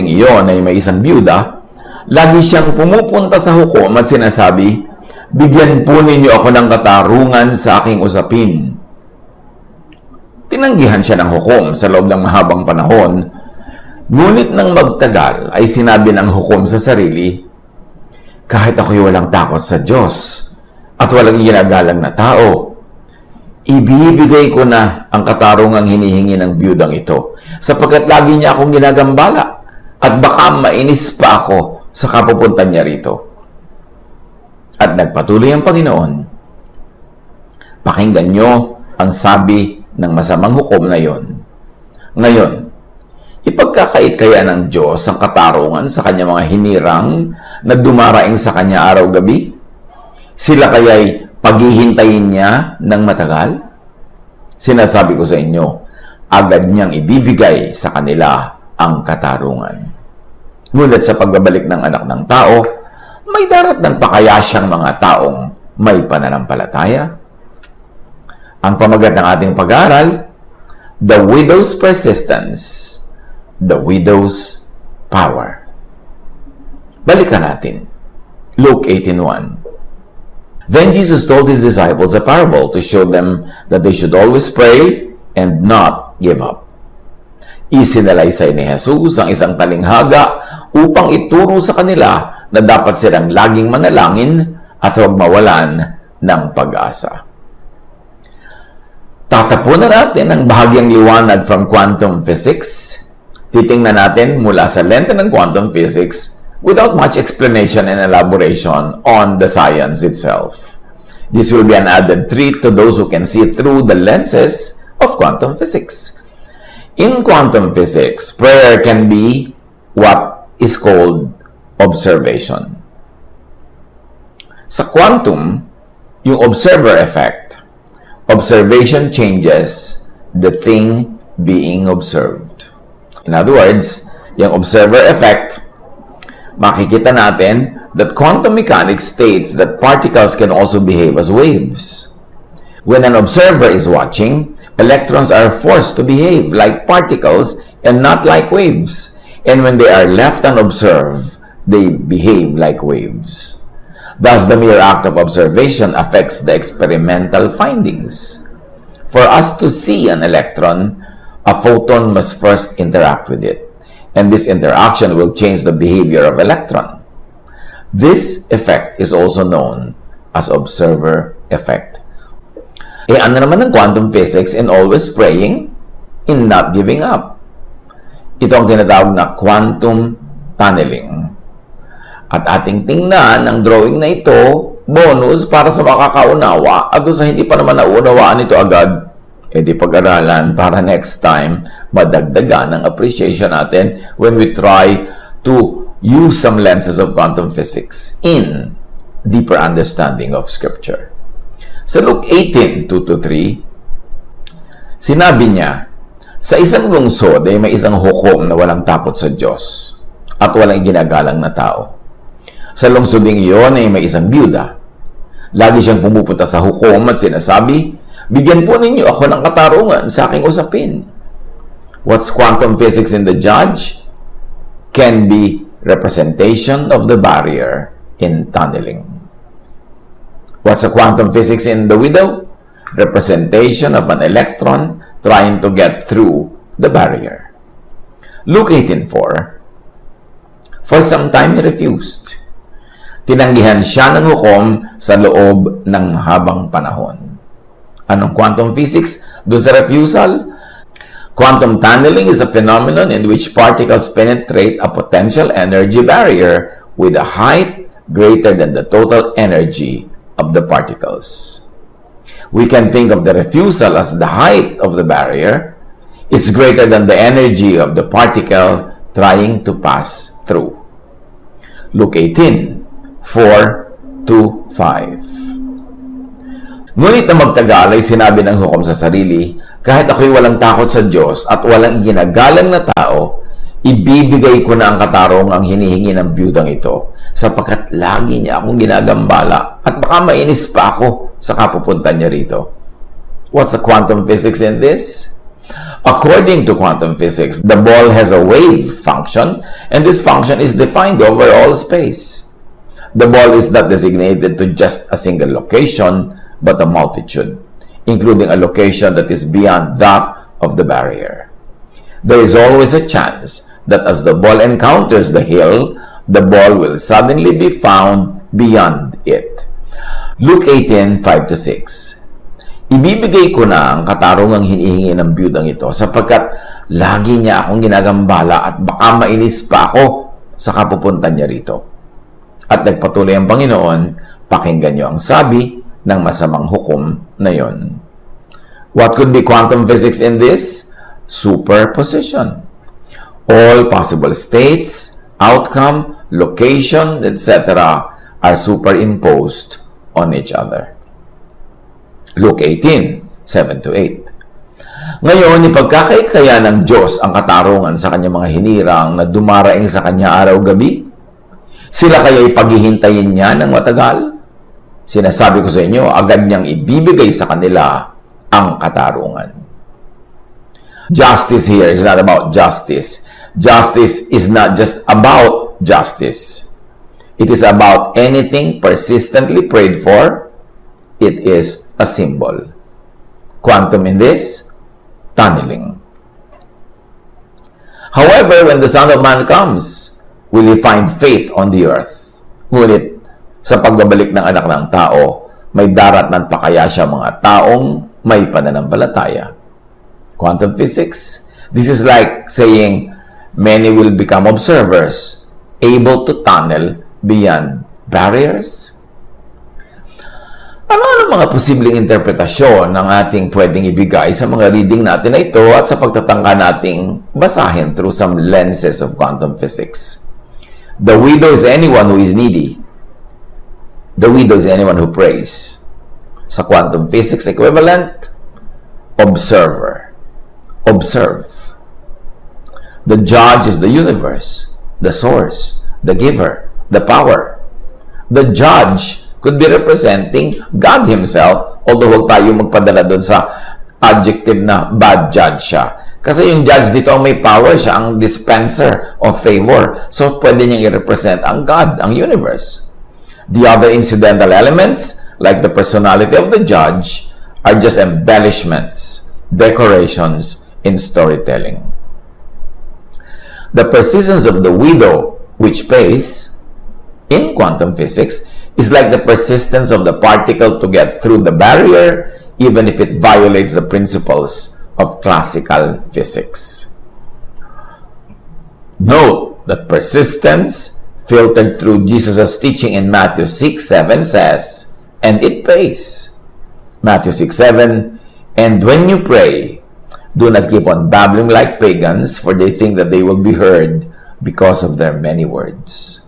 Iyon ay may isang byuda, lagi siyang pumupunta sa hukom at sinasabi, "Bigyan po ninyo ako ng katarungan sa aking usapin." Tinanggihan siya ng hukom sa loob ng mahabang panahon, ngunit nang magtagal ay sinabi ng hukom sa sarili, "Kahit ako'y walang takot sa Diyos at walang ginagalang na tao, ibibigay ko na ang katarungang hinihingi ng byudang ito, sapagkat lagi niya akong ginagambala at baka mainis pa ako sa kapupuntan niya rito." At nagpatuloy ang Panginoon, "Pakinggan niyo ang sabi ng masamang hukom na yon. Ngayon, ipagkakait kaya ng Diyos ang katarungan sa kanyang mga hinirang na dumaraing sa kanya araw-gabi? Sila kaya'y paghihintayin niya ng matagal? Sinasabi ko sa inyo, agad niyang ibibigay sa kanila ang katarungan. Ngunit sa pagbabalik ng Anak ng Tao, may daratnan pa kaya siyang mga taong may pananampalataya?" Ang pamagat ng ating pag-aaral, The Widow's Persistence, The Widow's Power. Balikan natin. Luke 18:1. Then Jesus told his disciples a parable to show them that they should always pray and not give up. Isinalaysay ni Jesus ang isang talinghaga upang ituro sa kanila na dapat silang laging manalangin at huwag mawalan ng pag-asa. Tatapunan natin ang bahagyang liwanag from quantum physics. Titingnan natin mula sa lente ng quantum physics without much explanation and elaboration on the science itself. This will be an added treat to those who can see through the lenses of quantum physics. In quantum physics, prayer can be what is called observation. Sa quantum, yung observer effect, observation changes the thing being observed. In other words, yung observer effect, makikita natin that quantum mechanics states that particles can also behave as waves. When an observer is watching, electrons are forced to behave like particles and not like waves. And when they are left unobserved, they behave like waves. Thus, the mere act of observation affects the experimental findings. For us to see an electron, a photon must first interact with it. And this interaction will change the behavior of electron. This effect is also known as observer effect. Ano naman ang quantum physics in always praying, in not giving up? Ito ang tinatawag na quantum tunneling. At ating tingnan ang drawing na ito, bonus para sa makakaunawa, at sa hindi pa naman naunawaan ito agad, di pag-aralan para next time, madagdagan ang appreciation natin when we try to use some lenses of quantum physics in deeper understanding of Scripture. Sa Luke 18:2-3, sinabi niya, sa isang lungsod ay may isang hukom na walang takot sa Diyos at walang ginagalang na tao. Sa lungsoding iyon ay may isang byuda. Lagi siyang pumupunta sa hukom at sinasabi, "Bigyan po ninyo ako ng katarungan sa aking usapin." What's quantum physics in the judge can be representation of the barrier in tunneling. What's the quantum physics in the widow? Representation of an electron trying to get through the barrier. Luke 18:4. For some time he refused. Tinanggihan siya ng hukom sa loob ng mahabang panahon. Anong quantum physics doon sa refusal? Quantum tunneling is a phenomenon in which particles penetrate a potential energy barrier with a height greater than the total energy of the particles. We can think of the refusal as the height of the barrier. It's greater than the energy of the particle trying to pass through. Luke 18:4-5. Ngunit na magtagal ay sinabi ng hukom sa sarili, "Kahit ako'y walang takot sa Diyos at walang ginagalang na tao, ibibigay ko na ang katarungang hinihingi ng byudang ito, sapagkat lagi niya akong ginagambala at baka mainis pa ako sa kapupuntan niya rito." What's the quantum physics in this? According to quantum physics, the ball has a wave function, and this function is defined over all space. The ball is not designated to just a single location, but a multitude, including a location that is beyond that of the barrier. There is always a chance that as the ball encounters the hill, the ball will suddenly be found beyond it. Luke 18:5-6. Ibibigay ko na ang katarungang hinihingi ng biyudang ito sapagkat lagi niya akong ginagambala at baka mainis pa ako sa kapupuntan niya rito. At nagpatuloy ang Panginoon, pakinggan niyo ang sabi ng masamang hukom na yon. What could be quantum physics in this? Superposition. All possible states, outcome, location, etc. are superimposed on each other. Luke 18:7-8. Ngayon, ipagkakait kaya ng Diyos ang katarungan sa kanyang mga hinirang na dumaraing sa kanya araw-gabi? Sila kaya ipaghihintayin niya ng matagal? Sinasabi ko sa inyo, agad niyang ibibigay sa kanila ang katarungan. Justice here is not about justice. Justice is not just about justice. It is about anything persistently prayed for. It is a symbol. Quantum in this, tunneling. However, when the Son of Man comes, will He find faith on the earth? Ngunit, sa pagbabalik ng anak ng tao, may daratnan pa kaya siya mga taong may pananampalataya? Quantum physics. This is like saying, many will become observers, able to tunnel beyond barriers. Ano mga posibleng interpretasyon ng ating pwedeng ibigay sa mga reading natin na ito at sa pagtatangka nating basahin through some lenses of quantum physics? The widow is anyone who is needy. The widow is anyone who prays. Sa quantum physics equivalent, observer. Observe. The judge is the universe, the source, the giver, the power. The judge could be representing God Himself, although huwag tayo magpadala doon sa adjective na bad judge siya. Kasi yung judge dito ang may power, siya ang dispenser of favor. So, pwede niyang i-represent ang God, ang universe. The other incidental elements, like the personality of the judge, are just embellishments, decorations in storytelling. The persistence of the widow, which pays, in quantum physics, is like the persistence of the particle to get through the barrier, even if it violates the principles of classical physics. Note that persistence, filtered through Jesus' teaching in Matthew 6:7 says, and it pays. Matthew 6:7, and when you pray, do not keep on babbling like pagans, for they think that they will be heard because of their many words.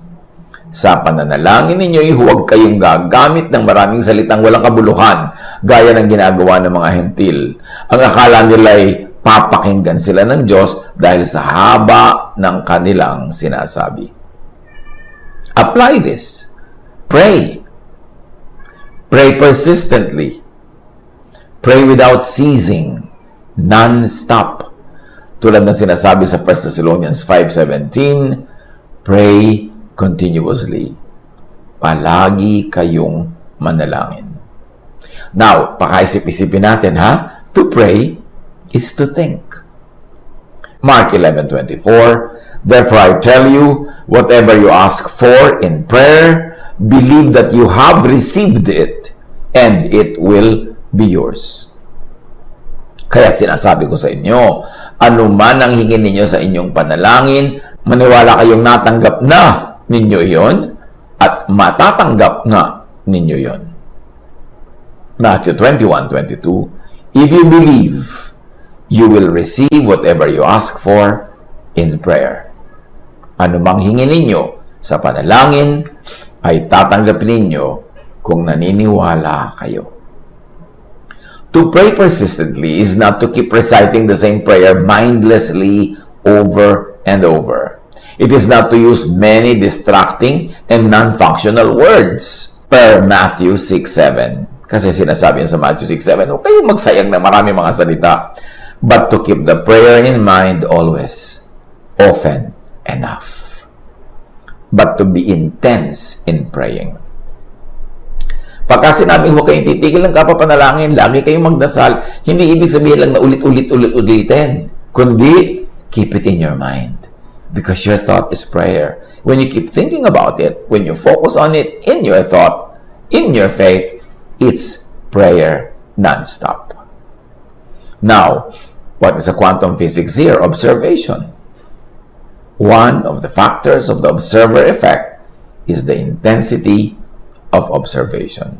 Sa pananalangin ninyo, huwag kayong gagamit ng maraming salitang walang kabuluhan, gaya ng ginagawa ng mga hentil. Ang akala nila ay papakinggan sila ng Diyos dahil sa haba ng kanilang sinasabi. Apply this. Pray. Pray persistently. Pray without ceasing. Non-stop. Tulad ng sinasabi sa 1 Thessalonians 5:17, pray continuously. Palagi kayong manalangin. Now, pakaisip-isipin natin, ha? To pray is to think. Mark 11:24, therefore I tell you, whatever you ask for in prayer, believe that you have received it, and it will be yours. Kaya sinasabi ko sa inyo, anuman ang hingin ninyo sa inyong panalangin, maniwala kayong natanggap na ninyo yon at matatanggap nga ninyo yon. Matthew 21:22, if you believe, you will receive whatever you ask for in prayer. Anumang hingin ninyo sa panalangin ay tatanggapin ninyo kung naniniwala kayo. To pray persistently is not to keep reciting the same prayer mindlessly over and over. It is not to use many distracting and non-functional words per Matthew 6:7. Kasi sinasabi yan sa Matthew 6:7, huwag kayong magsayang na marami mga salita. but to keep the prayer in mind always, often enough. But to be intense in praying. Pagka sinabing huwag kayong titigil ng kapapanalangin, lagi kayong magdasal, hindi ibig sabihin lang na ulit-ulitin. Kundi, keep it in your mind. Because your thought is prayer. When you keep thinking about it, when you focus on it in your thought, in your faith, it's prayer non-stop. Now, what is a quantum physics here? Observation. One of the factors of the observer effect is the intensity of observation.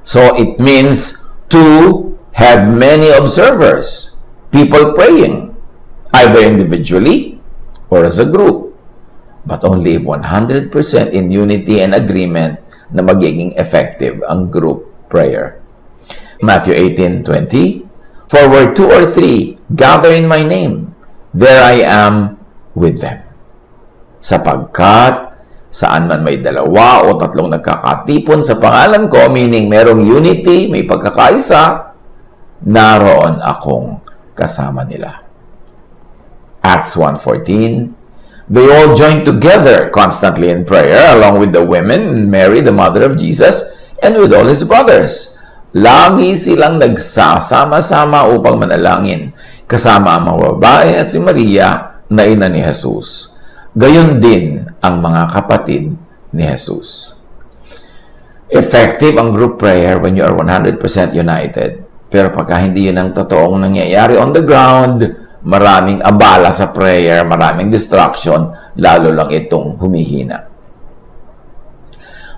So it means to have many observers, people praying, either individually or as a group, but only if 100% in unity and agreement na magiging effective ang group prayer. Matthew 18:20, "For where 2 or 3 gather in my name, there I am with them." Sapagkat saan man may 2 o 3 nagkakatipon sa pangalan ko, meaning merong unity, may pagkakaisa, naroon akong kasama nila. Acts 1:14, "They all joined together constantly in prayer, along with the women, Mary, the mother of Jesus, and with all his brothers." Lagi silang nagsasama-sama upang manalangin, kasama ang mga babae at si Maria na ina ni Jesus. Gayon din ang mga kapatid ni Jesus. Effective ang group prayer when you are 100% united. Pero pagka hindi yun ang totoong nangyayari on the ground, maraming abala sa prayer, maraming distraction, lalo lang itong humihina.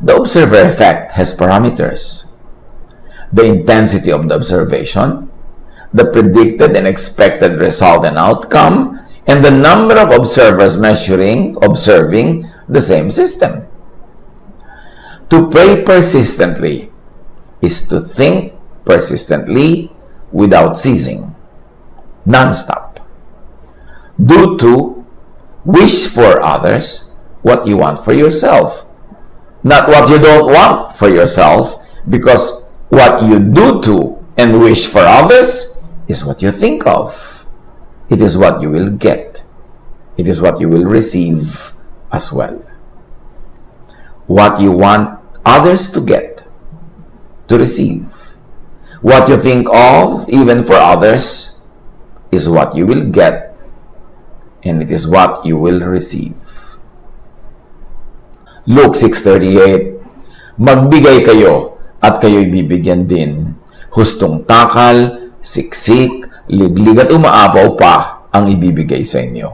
The observer effect has parameters. The intensity of the observation, the predicted and expected result and outcome, and the number of observers observing the same system. To pray persistently is to think persistently without ceasing, non-stop. Do to wish for others what you want for yourself, not what you don't want for yourself, because what you do to and wish for others is what you think of. It is what you will get. It is what you will receive as well. What you want others to get, to receive. What you think of, even for others, is what you will get, and it is what you will receive. Luke 6:38, "Magbigay kayo, at kayo'y bibigyan din. Hustong takal, siksik, liglig at umaapaw pa ang ibibigay sa inyo.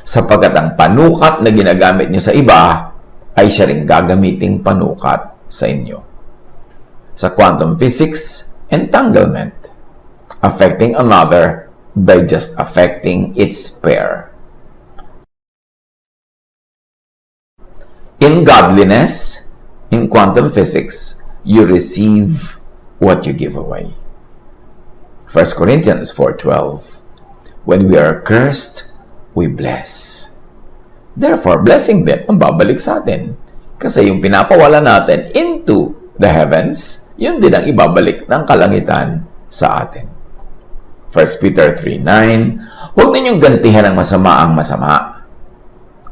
Sapagkat ang panukat na ginagamit nyo sa iba, ay siya rin gagamiting panukat sa inyo." Sa quantum physics, entanglement. Affecting another by just affecting its pair. In godliness, in quantum physics, you receive what you give away. 1 Corinthians 4:12, "When we are cursed, we bless." Therefore, blessing din ang babalik sa atin. Kasi yung pinapawala natin into the heavens, yun din ang ibabalik ng kalangitan sa atin. 1 Peter 3:9, "Huwag ninyong gantihan ng masama ang masama.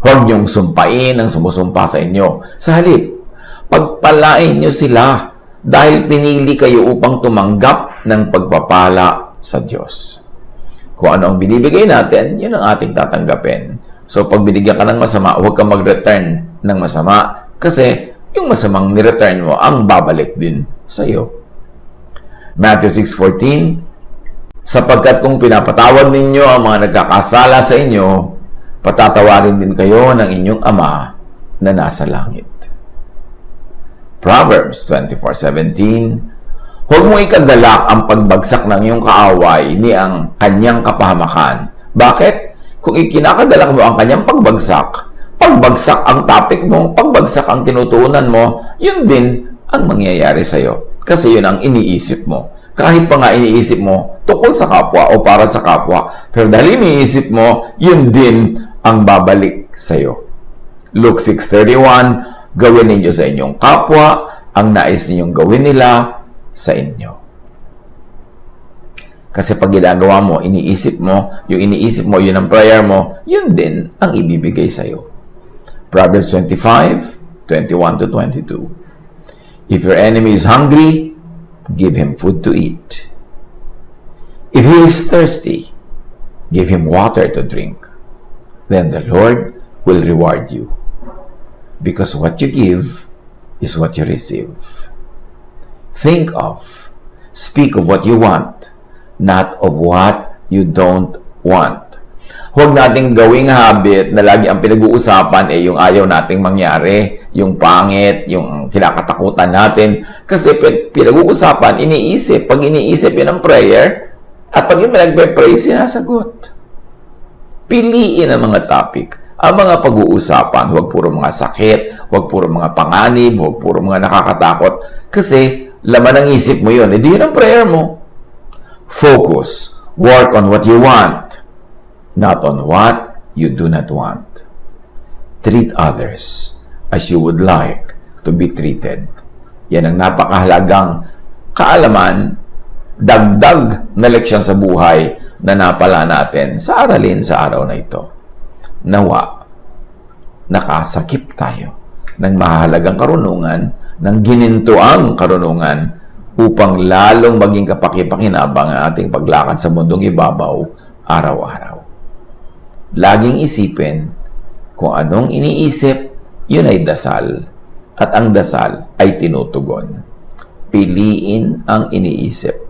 Huwag niyong sumpain ang sumusumpa sa inyo. Sa halip, pagpalain niyo sila dahil pinili kayo upang tumanggap ng pagpapala sa Diyos." Kung ano ang binibigay natin, yun ang ating tatanggapin. So, pag binigyan ka ng masama, huwag kang mag-return ng masama kasi yung masamang ni-return mo ang babalik din sa iyo. Matthew 6:14, "Sapagkat kung pinapatawad ninyo ang mga nagkakasala sa inyo, patatawarin din kayo ng inyong Ama na nasa langit." Proverbs 24:17, "Huwag mo ikagalak ang pagbagsak ng iyong kaaway ni ang kanyang kapahamakan." Bakit? Kung ikinakagalak mo ang kanyang pagbagsak ang topic mo, pagbagsak ang tinutuunan mo, yun din ang mangyayari sa'yo. Kasi yun ang iniisip mo. Kahit pa nga iniisip mo tungkol sa kapwa o para sa kapwa, pero dahil iniisip mo, yun din ang babalik sa'yo. Luke 6:31, "Gawin ninyo sa inyong kapwa ang nais ninyong gawin nila sa inyo." Kasi pag ginagawa mo, iniisip mo, yung iniisip mo, yun ang prayer mo, yun din ang ibibigay sa'yo. Proverbs 25:21-22. If your enemy is hungry, give him food to eat. If he is thirsty, give him water to drink. Then the Lord will reward you. Because what you give is what you receive. Think of, speak of what you want, not of what you don't want. Huwag nating gawing habit na lagi ang pinag-uusapan yung ayaw nating mangyari, yung pangit, yung kinakatakutan natin. Kasi pinag-uusapan, iniisip. Pag iniisip yun ang prayer, at pag yung pinagpe-pray, sinasagot. Piliin ang mga topic, ang mga pag-uusapan. Huwag puro mga sakit, huwag puro mga panganib, huwag puro mga nakakatakot. Kasi laman ng isip mo yun. Hindi yun ang prayer mo. Focus. Work on what you want, not on what you do not want. Treat others as you would like to be treated. Yan ang napakahalagang kaalaman, dagdag na leksyon sa buhay na napala natin sa aralin sa araw na ito. Nawa, nakasakip tayo ng mahalagang karunungan, ng ginintuang karunungan upang lalong maging kapaki-pakinabang ang ating paglakad sa mundong ibabaw araw-araw. Laging isipin kung anong iniisip, yun ay dasal. At ang dasal ay tinutugon. Piliin ang iniisip.